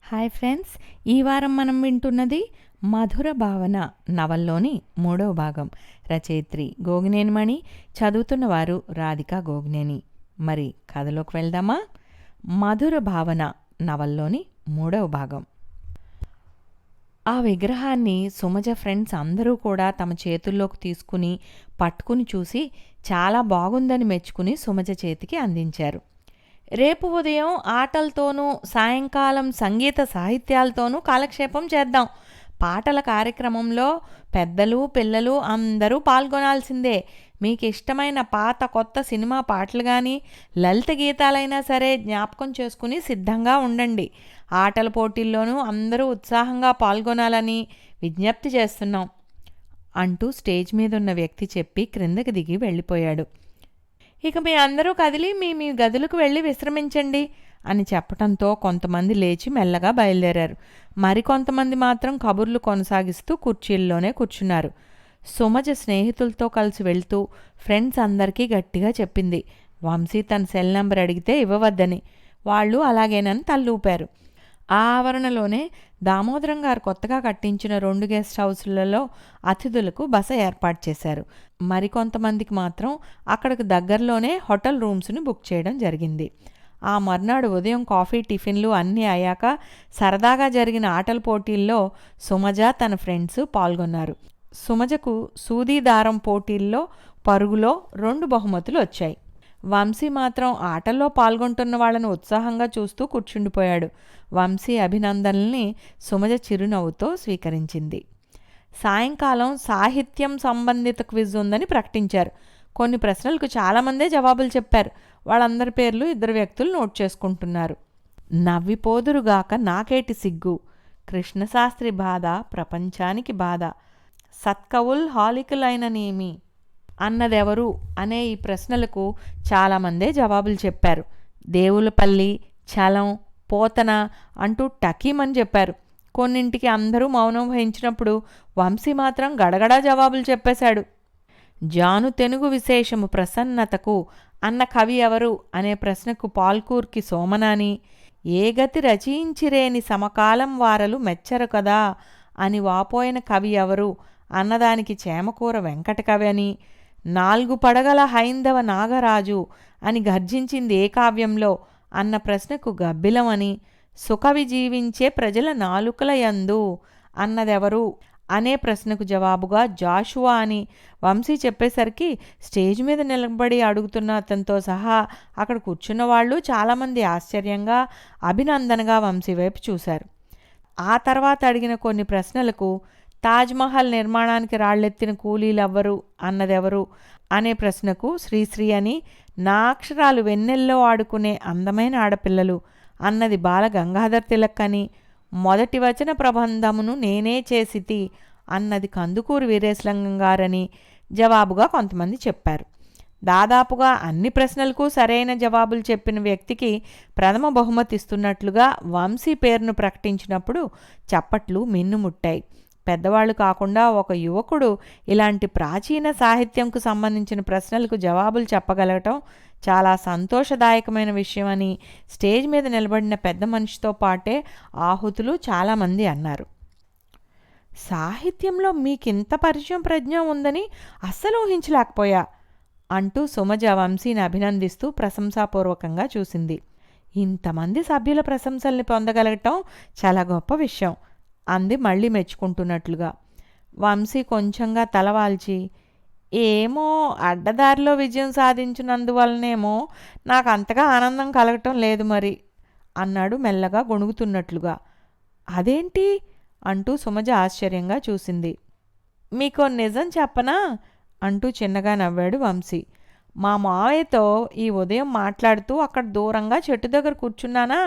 Hi friends, ఈ వారం మనం వింటున్నది మధుర భావన నవల్లోని 3వ భాగం. రచయిత్రి గోగినేని మణి, చదువుతున్నవారు రాధిక గోగినేని. మరి కథలోకి వెళ్దామా? మధుర భావన నవల్లోని 3వ భాగం. ఆ విగ్రహాన్ని సుమజ ఫ్రెండ్స్ అందరూ కూడా తమ చేతుల్లోకి తీసుకుని పట్టుకుని చూసి చాలా బాగుందని మెచ్చుకుని సుమజ చేతికి అందించారు. రేపు ఉదయం ఆటలతోనూ సాయంకాలం సంగీత సాహిత్యాలతోనూ కాలక్షేపం చేద్దాం. పాటల కార్యక్రమంలో పెద్దలు పిల్లలు అందరూ పాల్గొనాల్సిందే. మీకు ఇష్టమైన పాత కొత్త సినిమా పాటలు కానీ లలిత గీతాలైనా సరే జ్ఞాపకం చేసుకుని సిద్ధంగా ఉండండి. ఆటల పోటీల్లోనూ అందరూ ఉత్సాహంగా పాల్గొనాలని విజ్ఞప్తి చేస్తున్నాం అంటూ స్టేజ్ మీదున్న వ్యక్తి చెప్పి క్రిందకి దిగి వెళ్ళిపోయాడు. ఇక మీ అందరూ కదిలి మీ మీ గదులకు వెళ్ళి విశ్రమించండి అని చెప్పడంతో కొంతమంది లేచి మెల్లగా బయలుదేరారు. మరికొంతమంది మాత్రం కబుర్లు కొనసాగిస్తూ కుర్చీల్లోనే కూర్చున్నారు. సుమజ స్నేహితులతో కలిసి వెళ్తూ ఫ్రెండ్స్ అందరికీ గట్టిగా చెప్పింది. వంశీ తన సెల్ నెంబర్ అడిగితే ఇవ్వవద్దని. వాళ్ళు అలాగేనని తల్లూపారు. ఆ ఆవరణలోనే దామోదరం గారు కొత్తగా కట్టించిన 2 గెస్ట్ హౌస్లలో అతిథులకు బస ఏర్పాటు చేశారు. మరికొంతమందికి మాత్రం అక్కడికి దగ్గరలోనే హోటల్ రూమ్స్ని బుక్ చేయడం జరిగింది. ఆ మర్నాడు ఉదయం కాఫీ టిఫిన్లు అన్నీ అయ్యాక సరదాగా జరిగిన ఆటల పోటీల్లో సుమజ తన ఫ్రెండ్స్ పాల్గొన్నారు. సుమజకు సూదీదారం పోటీల్లో పరుగులో 2 బహుమతులు వచ్చాయి. వంశీ మాత్రం ఆటల్లో పాల్గొంటున్న వాళ్ళను ఉత్సాహంగా చూస్తూ కూర్చుండిపోయాడు. వంశీ అభినందనల్ని సుమజ చిరునవ్వుతో స్వీకరించింది. సాయంకాలం సాహిత్యం సంబంధిత క్విజ్ ఉందని ప్రకటించారు. కొన్ని ప్రశ్నలకు చాలామందే జవాబులు చెప్పారు. వాళ్ళందరి పేర్లు 2 వ్యక్తులు నోట్ చేసుకుంటున్నారు. నవ్విపోదురుగాక నాకేటి సిగ్గు, కృష్ణశాస్త్రి బాధ ప్రపంచానికి బాధ, సత్కవుల్ హాలికులైననేమి అన్నదెవరు అనే ఈ ప్రశ్నలకు చాలామందే జవాబులు చెప్పారు. దేవులపల్లి, చలం, పోతన అంటూ టకీమని చెప్పారు. కొన్నింటికి అందరూ మౌనం వహించినప్పుడు వంశీ మాత్రం గడగడా జవాబులు చెప్పేశాడు. జాను తెనుగు విశేషము ప్రసన్నతకు అన్న కవి ఎవరు అనే ప్రశ్నకు పాల్కూర్కి సోమనాని, ఏ గతి రచయించిరేని సమకాలం వారలు మెచ్చరు కదా అని వాపోయిన కవి ఎవరు అన్నదానికి చేమకూర వెంకటకవి అని, 4 పడగల హైందవ నాగరాజు అని గర్జించింది ఏ కావ్యంలో అన్న ప్రశ్నకు గబ్బిలం అని, సుకవి జీవించే ప్రజల నాలుకల యందు అన్నదెవరు అనే ప్రశ్నకు జవాబుగా జాషువా అని వంశీ చెప్పేసరికి స్టేజ్ మీద నిలబడి అడుగుతున్న అతనితో సహా అక్కడ కూర్చున్న వాళ్ళు చాలామంది ఆశ్చర్యంగా అభినందనగా వంశీ వైపు చూశారు. ఆ తర్వాత అడిగిన కొన్ని ప్రశ్నలకు తాజ్మహల్ నిర్మాణానికి రాళ్లెత్తిన కూలీలెవ్వరు అన్నదెవరు అనే ప్రశ్నకు శ్రీశ్రీ అని, నా అక్షరాలు వెన్నెల్లో ఆడుకునే అందమైన ఆడపిల్లలు అన్నది బాల గంగాధర్ తిలక్ అని, మొదటి వచన ప్రబంధమును నేనే చేసితి అన్నది కందుకూరి వీరేశలింగం గారని జవాబుగా కొంతమంది చెప్పారు. దాదాపుగా అన్ని ప్రశ్నలకు సరైన జవాబులు చెప్పిన వ్యక్తికి ప్రథమ బహుమతి ఇస్తున్నట్లుగా వంశీ పేరును ప్రకటించినప్పుడు చప్పట్లు మిన్నుముట్టాయి. పెద్దవాళ్ళు కాకుండా ఒక యువకుడు ఇలాంటి ప్రాచీన సాహిత్యంకు సంబంధించిన ప్రశ్నలకు జవాబులు చెప్పగలగటం చాలా సంతోషదాయకమైన విషయం అని స్టేజ్ మీద నిలబడిన పెద్ద మనిషితో పాటే ఆహుతులు చాలామంది అన్నారు. సాహిత్యంలో మీకింత పరిచయం ప్రజ్ఞ ఉందని అస్సలు ఊహించలేకపోయా అంటూ సుమజ వంశీని అభినందిస్తూ ప్రశంసాపూర్వకంగా చూసింది. ఇంతమంది సభ్యుల ప్రశంసల్ని పొందగలగటం చాలా గొప్ప విషయం అంది మళ్ళీ మెచ్చుకుంటున్నట్లుగా. వంశీ కొంచెంగా తలవాల్చి, ఏమో అడ్డదారిలో విజయం సాధించినందువలనేమో నాకు అంతగా ఆనందం కలగటం లేదు మరి అన్నాడు మెల్లగా గొణుగుతున్నట్లుగా. అదేంటి అంటూ సుమజ ఆశ్చర్యంగా చూసింది. మీకో నిజం చెప్పనా అంటూ చిన్నగా నవ్వాడు వంశీ. మా మావయ్యతో ఈ ఉదయం మాట్లాడుతూ అక్కడ దూరంగా చెట్టు దగ్గర కూర్చున్నానా,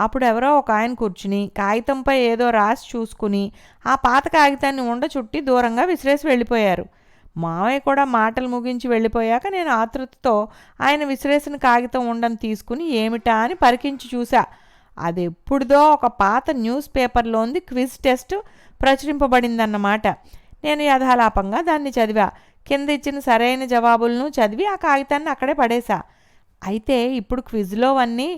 అప్పుడు ఎవరో ఒక ఆయన కూర్చుని కాగితంపై ఏదో రాసి చూసుకుని ఆ పాత కాగితాన్ని ఉండ చుట్టి దూరంగా విసిరేసి వెళ్ళిపోయారు. మావయ్య కూడా మాటలు ముగించి వెళ్ళిపోయాక నేను ఆతృతతో ఆయన విసిరేసిన కాగితం ఉండని తీసుకుని ఏమిటా అని పరికించి చూసా. అది ఎప్పుడుదో ఒక పాత న్యూస్ పేపర్లోంది క్విజ్ టెస్ట్ ప్రచురింపబడిందన్నమాట. నేను యథాలాపంగా దాన్ని చదివా. కింద ఇచ్చిన సరైన జవాబులను చదివి ఆ కాగితాన్ని అక్కడే పడేశా. అయితే ఇప్పుడు క్విజ్లోవన్నీ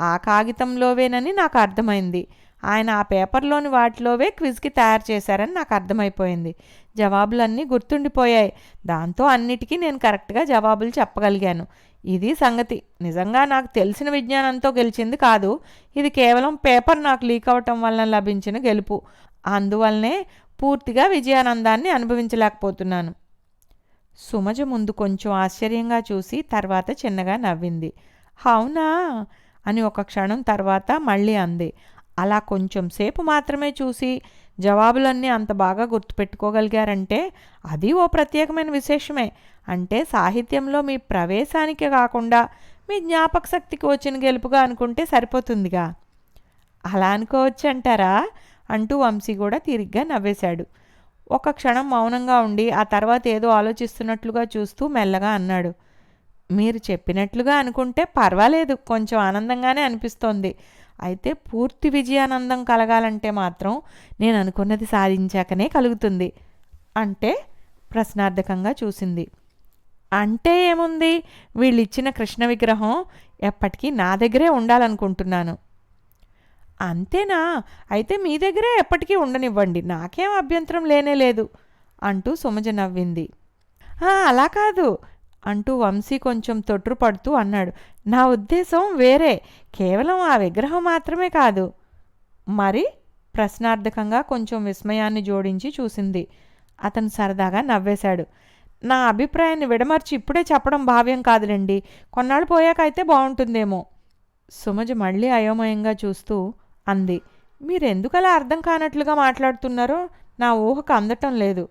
ఆ కాగితంలోవేనని నాకు అర్థమైంది. ఆయన ఆ పేపర్లోని వాటిలోవే క్విజ్కి తయారు చేశారని నాకు అర్థమైపోయింది. జవాబులన్నీ గుర్తుండిపోయాయి. దాంతో అన్నిటికీ నేను కరెక్ట్గా జవాబులు చెప్పగలిగాను. ఇది సంగతి. నిజంగా నాకు తెలిసిన విజ్ఞానంతో గెలిచింది కాదు. ఇది కేవలం పేపర్ నాకు లీక్ అవటం వలన లభించిన గెలుపు. అందువల్లనే పూర్తిగా విజయానందాన్ని అనుభవించలేకపోతున్నాను. సుమజ ముందు కొంచెం ఆశ్చర్యంగా చూసి తర్వాత చిన్నగా నవ్వింది. అవునా అని ఒక క్షణం తర్వాత మళ్ళీ అంది. అలా కొంచెం సేపు మాత్రమే చూసి జవాబులన్నీ అంత బాగా గుర్తుపెట్టుకోగలిగారంటే అది ఓ ప్రత్యేకమైన విశేషమే. అంటే సాహిత్యంలో మీ ప్రవేశానికి కాకుండా మీ జ్ఞాపక శక్తికి వచ్చిన గెలుపుగా అనుకుంటే సరిపోతుందిగా. అలా అనుకోవచ్చు అంటారా అంటూ వంశీ కూడా తిరిగ్గా నవ్వేశాడు. ఒక క్షణం మౌనంగా ఉండి ఆ తర్వాత ఏదో ఆలోచిస్తున్నట్లుగా చూస్తూ మెల్లగా అన్నాడు. మీరు చెప్పినట్లుగా అనుకుంటే పర్వాలేదు, కొంచెం ఆనందంగానే అనిపిస్తోంది. అయితే పూర్తి విజయానందం కలగాలంటే మాత్రం నేను అనుకున్నది సాధించాకనే కలుగుతుంది. అంటే ప్రశ్నార్థకంగా చూసింది. అంటే ఏముంది, వీళ్ళిచ్చిన కృష్ణ విగ్రహం ఎప్పటికీ నా దగ్గరే ఉండాలనుకుంటున్నాను. అంతేనా? అయితే మీ దగ్గరే ఎప్పటికీ ఉండనివ్వండి, నాకేం అభ్యంతరం లేనే లేదు అంటూ సుమజ నవ్వింది. అలా కాదు అంటూ వంశీ కొంచెం తొట్రుపడుతూ అన్నాడు. నా ఉద్దేశం వేరే, కేవలం ఆ విగ్రహం మాత్రమే కాదు. మరి ప్రశ్నార్థకంగా కొంచెం విస్మయాన్ని జోడించి చూసింది. అతను సరదాగా నవ్వేశాడు. నా అభిప్రాయాన్ని విడమర్చి ఇప్పుడే చెప్పడం భావ్యం కాదులేండి, కొన్నాళ్ళు పోయాక అయితే బాగుంటుందేమో. సుమజ మళ్ళీ అయోమయంగా చూస్తూ అంది. మీరెందుకలా అర్థం కానట్లుగా మాట్లాడుతున్నారో నా ఊహకు అందటం లేదు.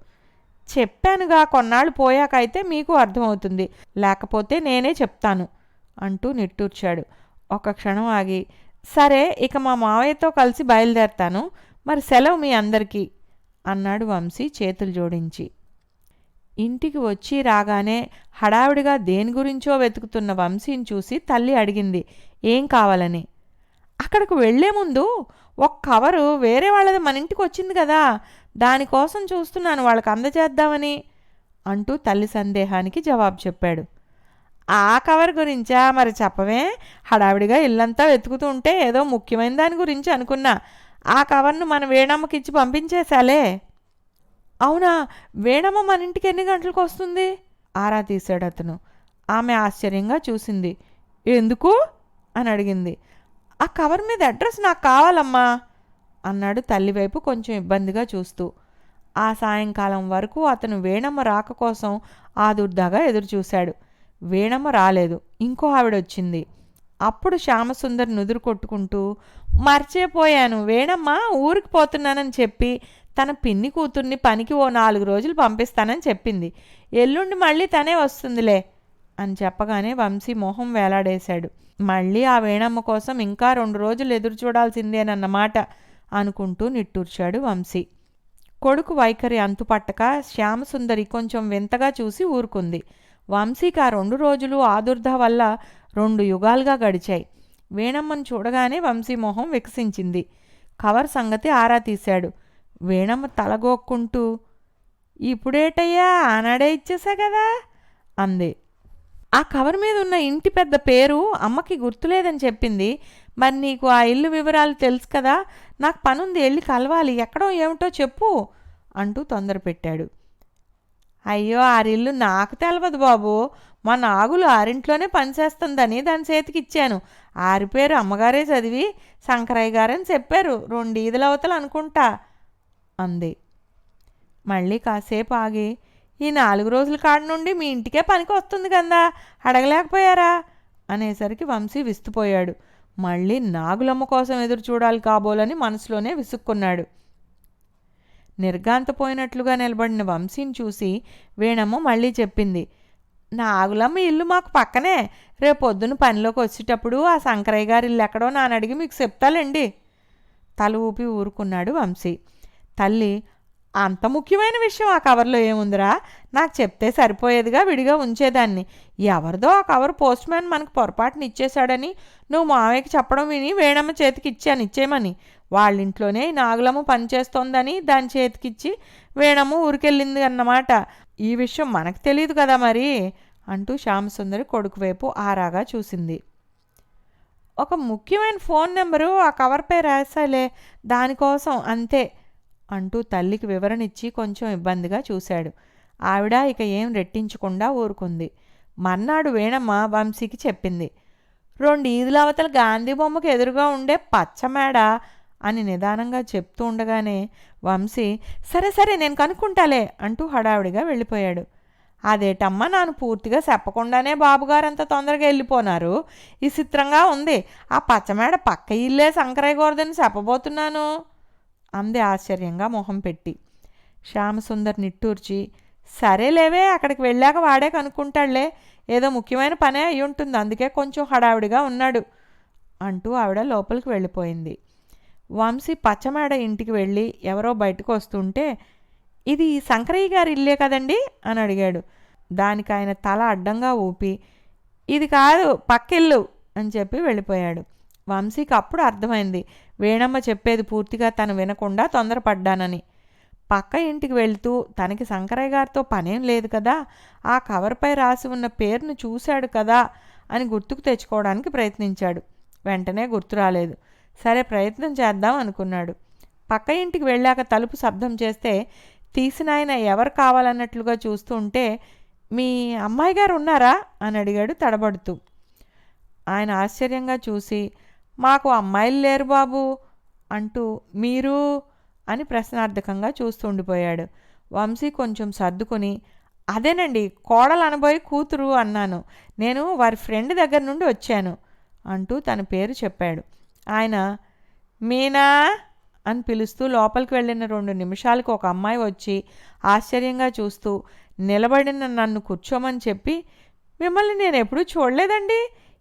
చెప్పానుగా, కొన్నాళ్ళు పోయాకైతే మీకు అర్థమవుతుంది, లేకపోతే నేనే చెప్తాను అంటూ నిట్టూర్చాడు. ఒక క్షణం ఆగి, సరే ఇక మా మావయ్యతో కలిసి బయలుదేరతాను, మరి సెలవు మీ అందరికీ అన్నాడు వంశీ చేతులు జోడించి. ఇంటికి వచ్చి రాగానే హడావిడిగా దేని గురించో వెతుకుతున్న వంశీని చూసి తల్లి అడిగింది ఏం కావాలని. అక్కడికి వెళ్లే ముందు ఒక కవరు వేరే వాళ్ళది మన ఇంటికి వచ్చింది కదా, దానికోసం చూస్తున్నాను, వాళ్ళకి అందజేద్దామని అంటూ తల్లి సందేహానికి జవాబు చెప్పాడు. ఆ కవర్ గురించా? మరి చెప్పవే. హడావిడిగా ఇల్లంతా వెతుకుతూ ఉంటే ఏదో ముఖ్యమైన దాని గురించి అనుకున్నా. ఆ కవర్ను మన వేణమ్మకిచ్చి పంపించేశాలే. అవునా? వేణమ్మ మన ఇంటికి ఎన్ని గంటలకు వస్తుంది? ఆరా తీశాడు అతను. ఆమె ఆశ్చర్యంగా చూసింది. ఎందుకు అని అడిగింది. ఆ కవర్ మీద అడ్రస్ నాకు కావాలమ్మా అన్నాడు తల్లివైపు కొంచెం ఇబ్బందిగా చూస్తూ. ఆ సాయంకాలం వరకు అతను వేణమ్మ రాక కోసం ఆదుర్దాగా ఎదురుచూశాడు. వేణమ్మ రాలేదు. ఇంకో ఆవిడొచ్చింది. అప్పుడు శ్యామసుందర్ నుదురు కొట్టుకుంటూ, మర్చిపోయాను, వేణమ్మ ఊరికి పోతున్నానని చెప్పి తన పిన్ని కూతుర్ని పనికి ఓ 4 రోజులు పంపిస్తానని చెప్పింది. ఎల్లుండి మళ్ళీ తనే వస్తుందిలే అని చెప్పగానే వంశీ మొహం వేలాడేశాడు. మళ్ళీ ఆ వేణమ్మ కోసం ఇంకా 2 రోజులు ఎదురు చూడాల్సిందేనన్నమాట అనుకుంటూ నిట్టూర్చాడు వంశీ. కొడుకు వైఖరి అంతుపట్టక శ్యామసుందరి కొంచెం వింతగా చూసి ఊరుకుంది. వంశీకి ఆ 2 రోజులు ఆదుర్ద వల్ల 2 యుగాలుగా గడిచాయి. వేణమ్మను చూడగానే వంశీ మొహం వికసించింది. కవర్ సంగతి ఆరా తీశాడు. వేణమ్మ తలగోక్కుంటూ, ఇప్పుడేటయ్యా, ఆనాడే ఇచ్చేసా కదా అంది. ఆ కవర్ మీద ఉన్న ఇంటి పెద్ద పేరు అమ్మకి గుర్తులేదని చెప్పింది. మరి నీకు ఆ ఇల్లు వివరాలు తెలుసు కదా, నాకు పనుంది, వెళ్ళి కలవాలి, ఎక్కడో ఏమిటో చెప్పు అంటూ తొందర పెట్టాడు. అయ్యో, ఆరిల్లు నాకు తెలవదు బాబు, మా నాగులు ఆరింట్లోనే పనిచేస్తుందని దాని చేతికి ఇచ్చాను. ఆరి పేరు అమ్మగారే చదివి శంకరయ్య గారని చెప్పారు, 2 ఈదులవతలు అనుకుంటా అంది. మళ్ళీ కాసేపు ఆగి, ఈ 4 రోజుల కాడ నుండి మీ ఇంటికే పనికి వస్తుంది కదా, అడగలేకపోయారా అనేసరికి వంశీ విస్తుపోయాడు. మళ్ళీ నాగులమ్మ కోసం ఎదురు చూడాలి కాబోలని మనసులోనే విసుక్కున్నాడు. నిర్గాంతపోయినట్లుగా నిలబడిన వంశీని చూసి వేణమ్మ మళ్ళీ చెప్పింది. నాగులమ్మ ఇల్లు మాకు పక్కనే, రేపొద్దున పనిలోకి వచ్చేటప్పుడు ఆ శంకరయ్య గారి ఇల్లు ఎక్కడో నానడిగి మీకు చెప్తాలేండి. తల ఊపి ఊరుకున్నాడు వంశీ. తల్లి, అంత ముఖ్యమైన విషయం ఆ కవర్లో ఏముందిరా, నాకు చెప్తే సరిపోయేదిగా, విడిగా ఉంచేదాన్ని. ఎవరిదో ఆ కవర్ పోస్ట్ మ్యాన్ మనకు పొరపాటుని ఇచ్చేశాడని నువ్వు మావయ్యకి చెప్పడం విని వేణమ్మ చేతికి ఇచ్చాను, ఇచ్చేయమని. వాళ్ళింట్లోనే నాగులమ్మ పనిచేస్తోందని దాని చేతికిచ్చి వేణమ్మ ఊరికెళ్ళింది అన్నమాట. ఈ విషయం మనకు తెలియదు కదా మరి అంటూ శ్యామసుందరి కొడుకు వైపు ఆరాగా చూసింది. ఒక ముఖ్యమైన ఫోన్ నెంబరు ఆ కవర్పై రాసాలే, దానికోసం అంతే అంటూ తల్లికి వివరణ ఇచ్చి కొంచెం ఇబ్బందిగా చూశాడు. ఆవిడ ఇక ఏం రెట్టించకుండా ఊరుకుంది. మర్నాడు వీణమ్మ వంశీకి చెప్పింది. 2 ఈదుల అవతల గాంధీ బొమ్మకు ఎదురుగా ఉండే పచ్చమేడ అని నిదానంగా చెప్తూ ఉండగానే వంశీ సరే సరే నేను కనుక్కుంటాలే అంటూ హడావిడిగా వెళ్ళిపోయాడు. అదేటమ్మా నాను పూర్తిగా చెప్పకుండానే బాబుగారంత తొందరగా వెళ్ళిపోనారు, ఈ చిత్రంగా ఉంది. ఆ పచ్చమేడ పక్క ఇల్లే శంకరయ్య గోరదని చెప్పబోతున్నాను అంది ఆశ్చర్యంగా మొహం పెట్టి. శ్యామసుందర్ నిట్టూర్చి సరేలేవే అక్కడికి వెళ్ళాక వాడే కనుక్కుంటాడులే, ఏదో ముఖ్యమైన పనే అయి ఉంటుంది, అందుకే కొంచెం హడావిడిగా ఉన్నాడు అంటూ ఆవిడ లోపలికి వెళ్ళిపోయింది. వంశీ పచ్చమేడ ఇంటికి వెళ్ళి ఎవరో బయటకు వస్తుంటే ఇది శంకరయ్య గారి ఇల్లే కదండి అని అడిగాడు. దానికి ఆయన తల అడ్డంగా ఊపి ఇది కాదు పక్కిల్లు అని చెప్పి వెళ్ళిపోయాడు. వంశీకి అప్పుడు అర్థమైంది వేణమ్మ చెప్పేది పూర్తిగా తను వినకుండా తొందరపడ్డానని. పక్క ఇంటికి వెళ్తూ తనకి శంకరయ్య గారితో పనేం లేదు కదా, ఆ కవర్పై రాసి ఉన్న పేరును చూశాడు కదా అని గుర్తుకు తెచ్చుకోవడానికి ప్రయత్నించాడు. వెంటనే గుర్తు రాలేదు. సరే ప్రయత్నం చేద్దాం అనుకున్నాడు. పక్క ఇంటికి వెళ్ళాక తలుపు శబ్దం చేస్తే తీసిన ఆయన ఎవరు కావాలన్నట్లుగా చూస్తూ ఉంటే మీ అమ్మాయి గారు ఉన్నారా అని అడిగాడు తడబడుతూ. ఆయన ఆశ్చర్యంగా చూసి మాకు అమ్మాయిలు లేరు బాబు అంటూ మీరు అని ప్రశ్నార్థకంగా చూస్తూ ఉండిపోయాడు. వంశీ కొంచెం సర్దుకొని అదేనండి కోడలు అనబోయి కూతురు అన్నాను, నేను వారి ఫ్రెండ్ దగ్గర నుండి వచ్చాను అంటూ తన పేరు చెప్పాడు. ఆయన మీనా అని పిలుస్తూ లోపలికి వెళ్ళిన 2 నిమిషాలకు ఒక అమ్మాయి వచ్చి ఆశ్చర్యంగా చూస్తూ నిలబడిన నన్ను కూర్చోమని చెప్పి మిమ్మల్ని నేను ఎప్పుడూ చూడలేదండి,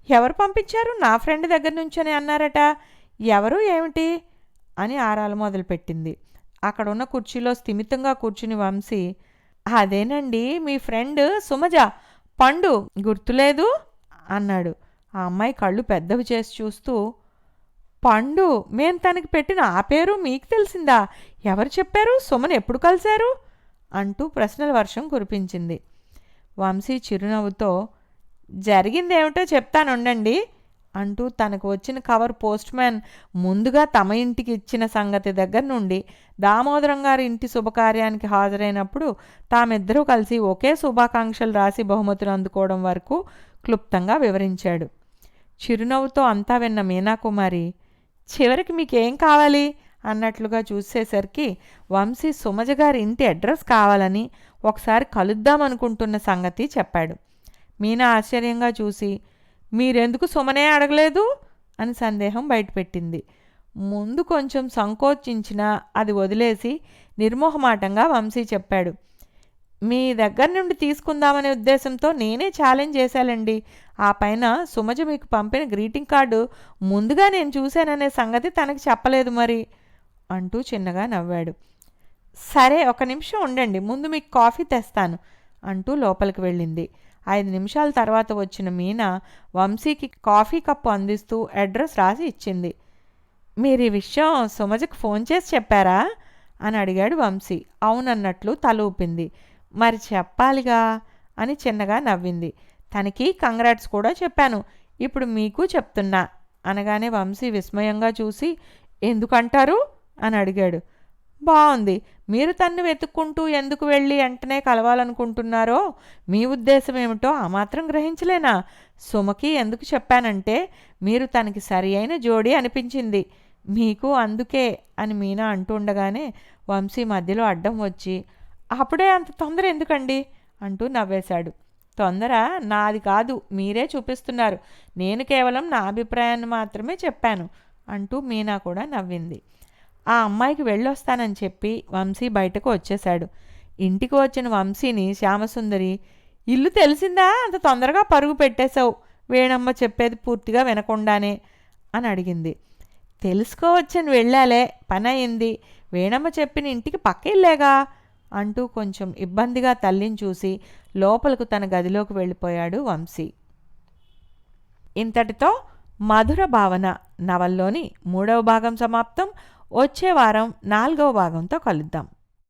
ఎవరు పంపించారు, నా ఫ్రెండ్ దగ్గర నుంచని అన్నారట, ఎవరు ఏమిటి అని ఆరాలు మొదలుపెట్టింది. అక్కడున్న కుర్చీలో స్థిమితంగా కూర్చుని వంశీ అదేనండి మీ ఫ్రెండ్ సుమజ, పండు గుర్తులేదు అన్నాడు. ఆ అమ్మాయి కళ్ళు పెద్దవి చేసి చూస్తూ పండు, మేం తనకి పెట్టిన ఆ పేరు మీకు తెలిసిందా, ఎవరు చెప్పారు, సుమన్ ఎప్పుడు కలిశారు అంటూ ప్రశ్నల వర్షం కురిపించింది. వంశీ చిరునవ్వుతో జరిగిందేమిటో చెప్తానుండండి అంటూ తనకు వచ్చిన కవర్ పోస్ట్ మ్యాన్ ముందుగా తమ ఇంటికి ఇచ్చిన సంగతి దగ్గర నుండి దామోదరం గారి ఇంటి శుభకార్యానికి హాజరైనప్పుడు తామిద్దరూ కలిసి ఒకే శుభాకాంక్షలు రాసి బహుమతులు అందుకోవడం వరకు క్లుప్తంగా వివరించాడు. చిరునవ్వుతో అంతా విన్న మీనాకుమారి చివరికి మీకేం కావాలి అన్నట్లుగా చూసేసరికి వంశీ సుమజ గారి ఇంటి అడ్రస్ కావాలని ఒకసారి కలుద్దామనుకుంటున్న సంగతి చెప్పాడు. మీనా ఆశ్చర్యంగా చూసి మీరెందుకు సుమనే అడగలేదు అని సందేహం బయటపెట్టింది. ముందు కొంచెం సంకోచించినా అది వదిలేసి నిర్మోహమాటంగా వంశీ చెప్పాడు. మీ దగ్గర నుండి తీసుకుందామనే ఉద్దేశంతో నేనే ఛాలెంజ్ చేశానండి, ఆ పైన సుమజ మీకు పంపిన గ్రీటింగ్ కార్డు ముందుగా నేను చూశాననే సంగతి తనకి చెప్పలేదు మరి అంటూ చిన్నగా నవ్వాడు. సరే 1 నిమిషం ఉండండి, ముందు మీకు కాఫీ తెస్తాను అంటూ లోపలికి వెళ్ళింది. 5 నిమిషాల తర్వాత వచ్చిన మీనా వంశీకి కాఫీ కప్పు అందిస్తూ అడ్రస్ రాసి ఇచ్చింది. మీరు ఈ విషయం సుమజకు ఫోన్ చేసి చెప్పారా అని అడిగాడు వంశీ. అవునన్నట్లు తల ఊపింది. మరి చెప్పాలిగా అని చిన్నగా నవ్వింది. తనకి కంగ్రాట్స్ కూడా చెప్పాను, ఇప్పుడు మీకు చెప్తున్నా అనగానే వంశీ విస్మయంగా చూసి ఎందుకంటారు అని అడిగాడు. బాగుంది, మీరు తన్ను వెతుక్కుంటూ ఎందుకు వెళ్ళి వెంటనే కలవాలనుకుంటున్నారో మీ ఉద్దేశం ఏమిటో ఆ మాత్రం గ్రహించలేనా? సుమకి ఎందుకు చెప్పానంటే మీరు తనకి సరి అయిన జోడీ అనిపించింది మీకు, అందుకే అని మీనా అంటుండగానే వంశీ మధ్యలో అడ్డం వచ్చి అప్పుడే అంత తొందర ఎందుకండి అంటూ నవ్వేశాడు. తొందర నాది కాదు, మీరే చూపిస్తున్నారు, నేను కేవలం నా అభిప్రాయాన్ని మాత్రమే చెప్పాను అంటూ మీనా కూడా నవ్వింది. ఆ అమ్మాయికి వెళ్ళొస్తానని చెప్పి వంశీ బయటకు వచ్చేశాడు. ఇంటికి వచ్చిన వంశీని శ్యామసుందరి ఇల్లు తెలిసిందా, అంత తొందరగా పరుగు పెట్టేశావు, వేణమ్మ చెప్పేది పూర్తిగా వినకుండానే అని అడిగింది. తెలుసుకోవచ్చని వెళ్ళాలే, పని అయింది, వేణమ్మ చెప్పిన ఇంటికి పక్క ఇల్లేగా అంటూ కొంచెం ఇబ్బందిగా తల్లిని చూసి లోపలకు తన గదిలోకి వెళ్ళిపోయాడు వంశీ. ఇంతటితో మధుర భావన నవల్లోని 3వ భాగం సమాప్తం. వచ్చే వారం 4వ భాగంతో కలుద్దాం.